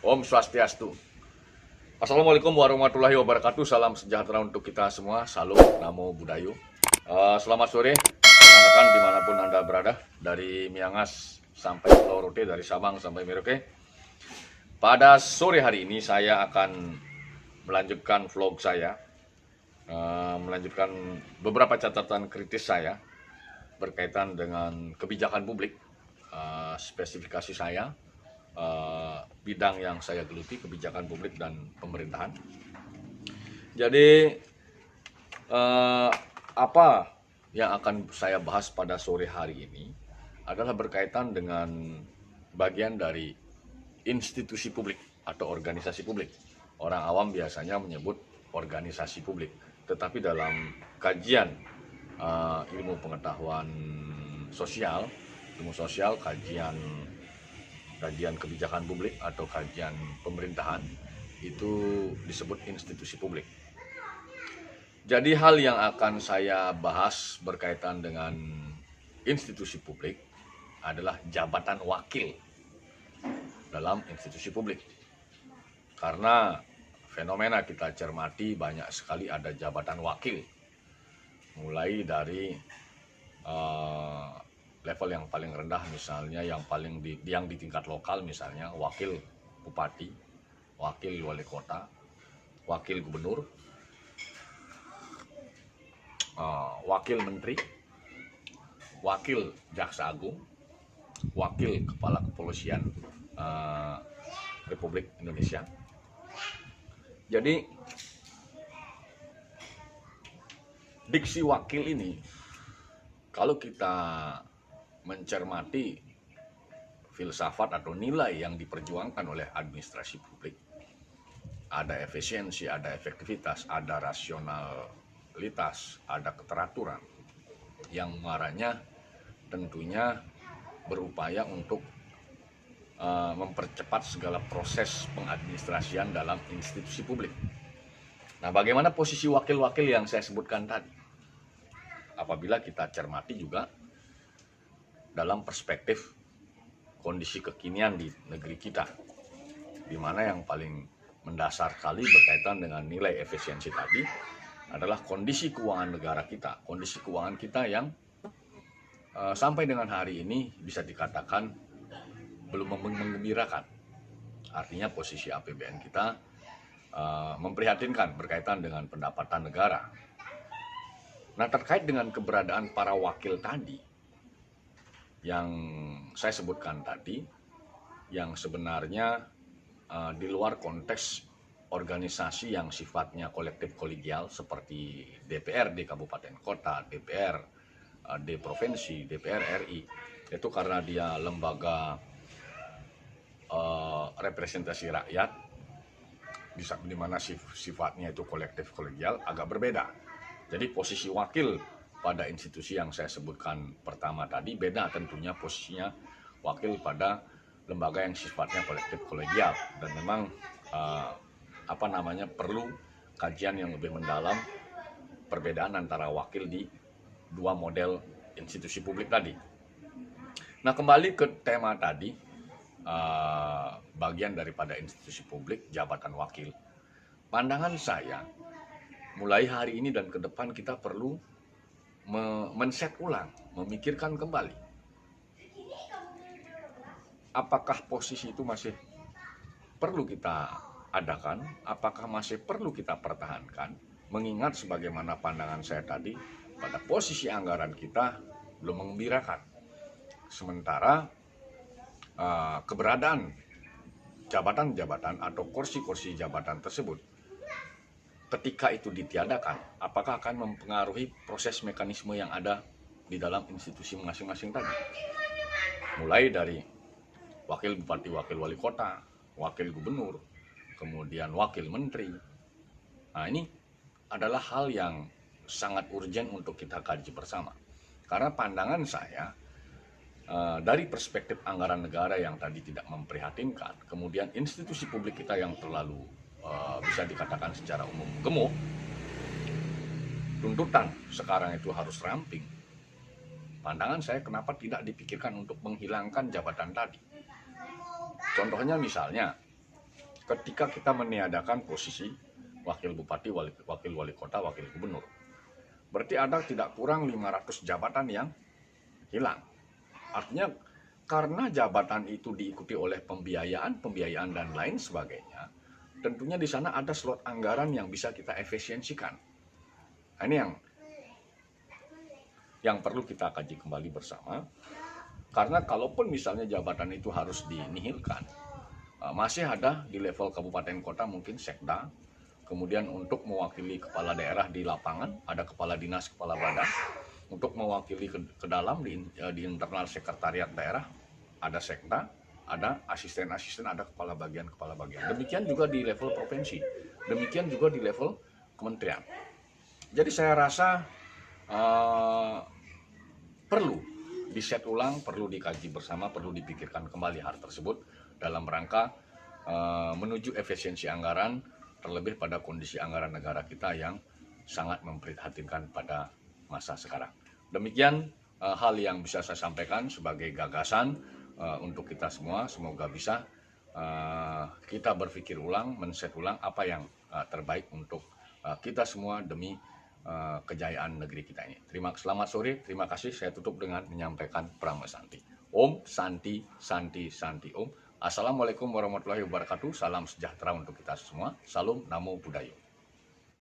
Om Swastiastu. Assalamualaikum warahmatullahi wabarakatuh. Salam sejahtera untuk kita semua. Salam, namo budayo. Selamat sore, rekan-rekan dimanapun Anda berada. Dari Miangas sampai Pulau Rote, dari Sabang sampai Merauke. Pada sore hari ini saya akan melanjutkan vlog saya. Melanjutkan beberapa catatan kritis saya berkaitan dengan kebijakan publik. Spesifikasi saya, bidang yang saya geluti, kebijakan publik dan pemerintahan. Jadi apa yang akan saya bahas pada sore hari ini adalah berkaitan dengan bagian dari institusi publik atau organisasi publik. Orang awam biasanya menyebut organisasi publik, tetapi dalam kajian ilmu pengetahuan sosial, kajian kebijakan publik atau kajian pemerintahan itu disebut institusi publik. Jadi hal yang akan saya bahas berkaitan dengan institusi publik adalah jabatan wakil dalam institusi publik. Karena fenomena kita cermati banyak sekali ada jabatan wakil, mulai dari level yang paling rendah, misalnya yang di tingkat lokal, misalnya wakil bupati, wakil wali kota, wakil gubernur, wakil menteri, wakil jaksa agung, wakil kepala kepolisian Republik Indonesia. Jadi diksi wakil ini, kalau kita mencermati filsafat atau nilai yang diperjuangkan oleh administrasi publik, ada efisiensi, ada efektivitas, ada rasionalitas, ada keteraturan, yang marahnya tentunya berupaya untuk mempercepat segala proses pengadministrasian dalam institusi publik. Nah, bagaimana posisi wakil-wakil yang saya sebutkan tadi? Apabila kita cermati juga dalam perspektif kondisi kekinian di negeri kita, di mana yang paling mendasar sekali berkaitan dengan nilai efisiensi tadi adalah kondisi keuangan negara kita, kondisi keuangan kita yang sampai dengan hari ini bisa dikatakan belum menggembirakan. Artinya posisi APBN kita memprihatinkan berkaitan dengan pendapatan negara. Nah, terkait dengan keberadaan para wakil tadi yang saya sebutkan tadi, yang sebenarnya di luar konteks organisasi yang sifatnya kolektif kolegial seperti DPRD kabupaten kota, DPRD provinsi, DPR RI, itu karena dia lembaga representasi rakyat, di mana sifatnya itu kolektif kolegial, agak berbeda. Jadi posisi wakil pada institusi yang saya sebutkan pertama tadi beda tentunya posisinya wakil pada lembaga yang sifatnya kolektif kolegial, dan memang perlu kajian yang lebih mendalam perbedaan antara wakil di dua model institusi publik tadi. Nah, kembali ke tema tadi, bagian daripada institusi publik, jabatan wakil. Pandangan saya, mulai hari ini dan ke depan kita perlu men-set ulang, memikirkan kembali. Apakah posisi itu masih perlu kita adakan? Apakah masih perlu kita pertahankan? Mengingat sebagaimana pandangan saya tadi, pada posisi anggaran kita belum mengembirakan. Sementara keberadaan jabatan-jabatan atau kursi-kursi jabatan tersebut, ketika itu ditiadakan, apakah akan mempengaruhi proses mekanisme yang ada di dalam institusi masing-masing tadi? Mulai dari wakil bupati, wakil wali kota, wakil gubernur, kemudian wakil menteri. Nah, ini adalah hal yang sangat urgent untuk kita kaji bersama. Karena pandangan saya, dari perspektif anggaran negara yang tadi tidak memprihatinkan, kemudian institusi publik kita yang terlalu bisa dikatakan secara umum gemuk, tuntutan sekarang itu harus ramping. Pandangan saya, kenapa tidak dipikirkan untuk menghilangkan jabatan tadi? Contohnya misalnya, ketika kita meniadakan posisi wakil bupati, wakil wali kota, wakil gubernur. Berarti ada tidak kurang 500 jabatan yang hilang. Artinya karena jabatan itu diikuti oleh pembiayaan dan lain sebagainya, tentunya di sana ada slot anggaran yang bisa kita efisiensikan. Nah, ini yang perlu kita kaji kembali bersama. Karena kalaupun misalnya jabatan itu harus dinihilkan, masih ada di level kabupaten kota mungkin sekda, kemudian untuk mewakili kepala daerah di lapangan, ada kepala dinas, kepala badan, untuk mewakili ke dalam di internal sekretariat daerah, ada sekda, ada asisten-asisten, ada kepala bagian. Demikian juga di level provinsi, demikian juga di level kementerian. Jadi saya rasa perlu di-set ulang, perlu dikaji bersama, perlu dipikirkan kembali hal tersebut dalam rangka menuju efisiensi anggaran, terlebih pada kondisi anggaran negara kita yang sangat memprihatinkan pada masa sekarang. Demikian hal yang bisa saya sampaikan sebagai gagasan untuk kita semua. Semoga bisa kita berpikir ulang, men-set ulang apa yang terbaik untuk kita semua demi kejayaan negeri kita ini. Selamat sore, terima kasih. Saya tutup dengan menyampaikan Prama Santi. Om Santi, Santi, Santi Om. Assalamualaikum warahmatullahi wabarakatuh. Salam sejahtera untuk kita semua. Salam Namo Buddhaya.